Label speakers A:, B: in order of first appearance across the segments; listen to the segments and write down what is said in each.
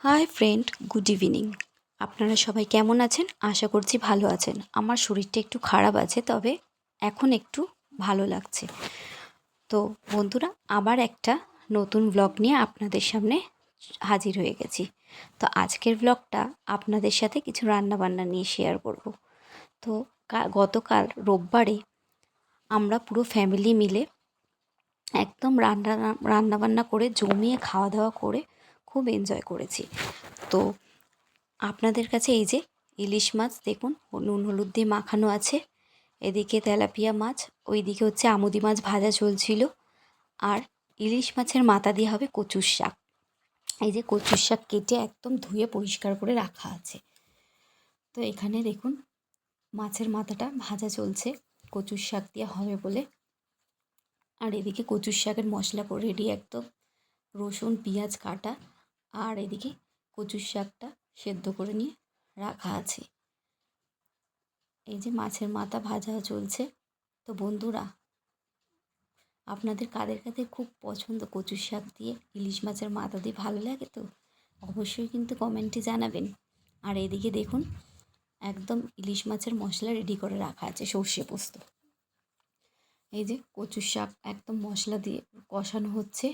A: Hi friend, good evening. আপনারা সবাই কেমন আছেন? আশা করছি ভালো আছেন। আমার শরীরটা একটু খারাপ আছে, তবে এখন একটু ভালো লাগছে। তো বন্ধুরা, আবার একটা নতুন ব্লগ নিয়ে আপনাদের সামনে হাজির হয়ে গেছি। তো আজকের ব্লগটা আপনাদের সাথে কিছু রান্নাবান্না নিয়ে শেয়ার করব। তো গতকাল রোববারে আমরা পুরো ফ্যামিলি মিলে একদম রান্নাবান্না করে জমিয়ে খাওয়া দাওয়া করে খুব এনজয় করেছি। তো আপনাদের কাছে এই যে ইলিশ মাছ দেখুন, নুন হলুদ দিয়ে মাখানো আছে। এদিকে তেলাপিয়া মাছ, ওইদিকে হচ্ছে আমুদি মাছ ভাজা চলছিল। আর ইলিশ মাছের মাথা দিয়ে হবে কচুর শাক। এই যে কচুর শাক কেটে একদম ধুয়ে পরিষ্কার করে রাখা আছে। তো এখানে দেখুন মাছের মাথাটা ভাজা চলছে, কচুর শাক দিয়ে হবে বলে। আর এদিকে কচুর শাকের মশলা রেডি একদম, রসুন পেঁয়াজ কাটা। আর এদিকে কচুর শাকটা সেদ্ধ করে নিয়ে রাখা আছে। এই যে মাছের মাথা ভাজা চলছে। তো বন্ধুরা, আপনাদের কাদের কাদের খুব পছন্দ কচুর শাক দিয়ে ইলিশ মাছের মাথা দিয়ে ভালো লাগে? তো অবশ্যই কিন্তু কমেন্টে জানাবেন। আর এদিকে দেখুন একদম ইলিশ মাছের মশলা রেডি করে রাখা আছে, সর্ষে পোস্ত। এই যে কচুর শাক একদম মশলা দিয়ে কষানো হচ্ছে।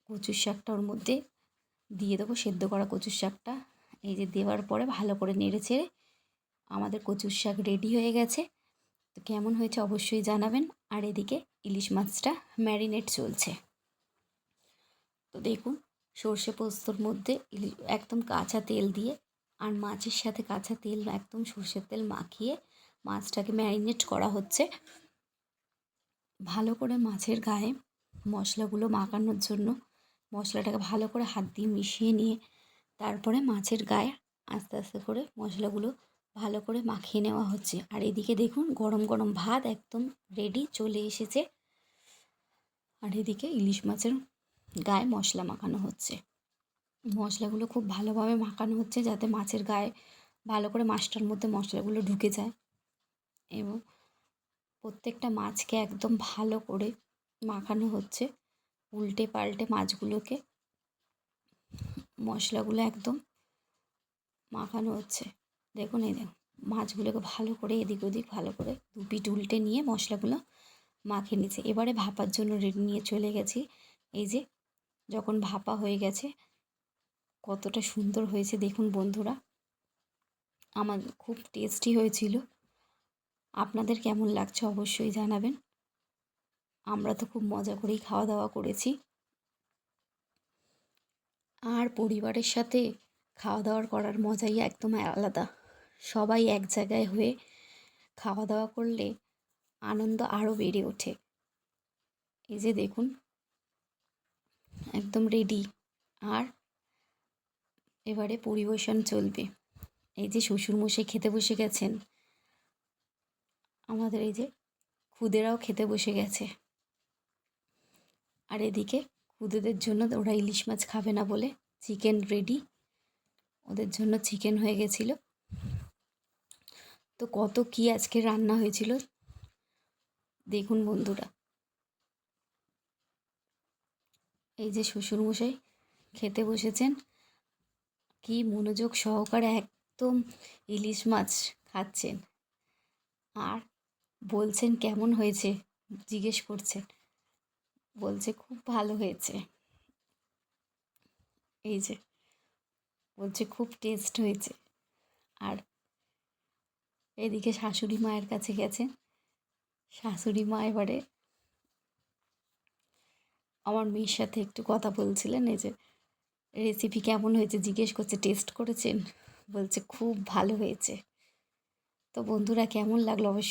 A: কচুর শাকটা ওর মধ্যে দিয়ে দেবো, সেদ্ধ করা কচুর শাকটা। এই যে দেওয়ার পরে ভালো করে নেড়ে চেড়ে আমাদের কচুর শাক রেডি হয়ে গেছে। তো কেমন হয়েছে অবশ্যই জানাবেন। আর এদিকে ইলিশ মাছটা ম্যারিনেট চলছে। তো দেখুন সর্ষে পোস্তর মধ্যে একদম কাঁচা তেল দিয়ে আর মাছের সাথে কাঁচা তেল একদম সর্ষের তেল মাখিয়ে মাছটাকে ম্যারিনেট করা হচ্ছে ভালো করে। মাছের গায়ে মশলাগুলো মাখানোর জন্য মশলাটাকে ভালো করে হাত দিয়ে মিশিয়ে নিয়ে তারপরে মাছের গায়ে আস্তে আস্তে করে মশলাগুলো ভালো করে মাখিয়ে নেওয়া হচ্ছে। আর এদিকে দেখুন গরম গরম ভাত একদম রেডি চলে এসেছে। আর এদিকে ইলিশ মাছের গায়ে মশলা মাখানো হচ্ছে। মশলাগুলো খুব ভালোভাবে মাখানো হচ্ছে যাতে মাছের গায়ে ভালো করে মাছটার মধ্যে মশলাগুলো ঢুকে যায়। এবং প্রত্যেকটা মাছকে একদম ভালো করে মাখানো হচ্ছে, উল্টে পাল্টে মাছগুলোকে মশলাগুলো একদম মাখানো হচ্ছে। দেখুন এই দেখুন মাছগুলোকে ভালো করে এদিক ওদিক ভালো করে দুপিট উল্টে নিয়ে মশলাগুলো মাখিয়ে নিচ্ছে। এবারে ভাপার জন্য রেডি নিয়ে চলে গেছি। এই যে যখন ভাপা হয়ে গেছে কতটা সুন্দর হয়েছে দেখুন বন্ধুরা, আমার খুব টেস্টি হয়েছিল। আপনাদের কেমন লাগছে অবশ্যই জানাবেন। আমরা তো খুব মজা করেই খাওয়া দাওয়া করেছি। আর পরিবারের সাথে খাওয়া দাওয়ার করার মজাই একদম আলাদা। সবাই এক জায়গায় হয়ে খাওয়া দাওয়া করলে আনন্দ আরও বেড়ে ওঠে। এই যে দেখুন একদম রেডি। আর এবারে পরিবেশন চলবে। এই যে শ্বশুরমশাই খেতে বসে গেছেন, আমাদের এই যে খুদেরাও খেতে বসে গেছে। আর এদিকে খুদেদের জন্য ওরা ইলিশ মাছ খাবে না বলে চিকেন রেডি, ওদের জন্য চিকেন হয়ে গেছিলো। তো কত কি আজকে রান্না হয়েছিল দেখুন বন্ধুরা। এই যে শ্বশুরমশাই খেতে বসেছেন, কি মনোযোগ সহকারে একদম ইলিশ মাছ খাচ্ছেন। আর বলছেন কেমন হয়েছে, জিজ্ঞেস করছেন, বলছে খুব ভালো হয়েছে। এই যে বলছে খুব টেস্ট হয়েছে। আর এদিকে শাশুড়ি মায়ের কাছে গেছেন। শাশুড়ি মা এবারে আমার মেয়ের সাথে একটু কথা বলছিলেন। এই যে রেসিপি কেমন হয়েছে জিজ্ঞেস করছে, টেস্ট করেছেন? বলছে খুব ভালো হয়েছে। তো বন্ধুরা কেমন লাগলো অবশ্যই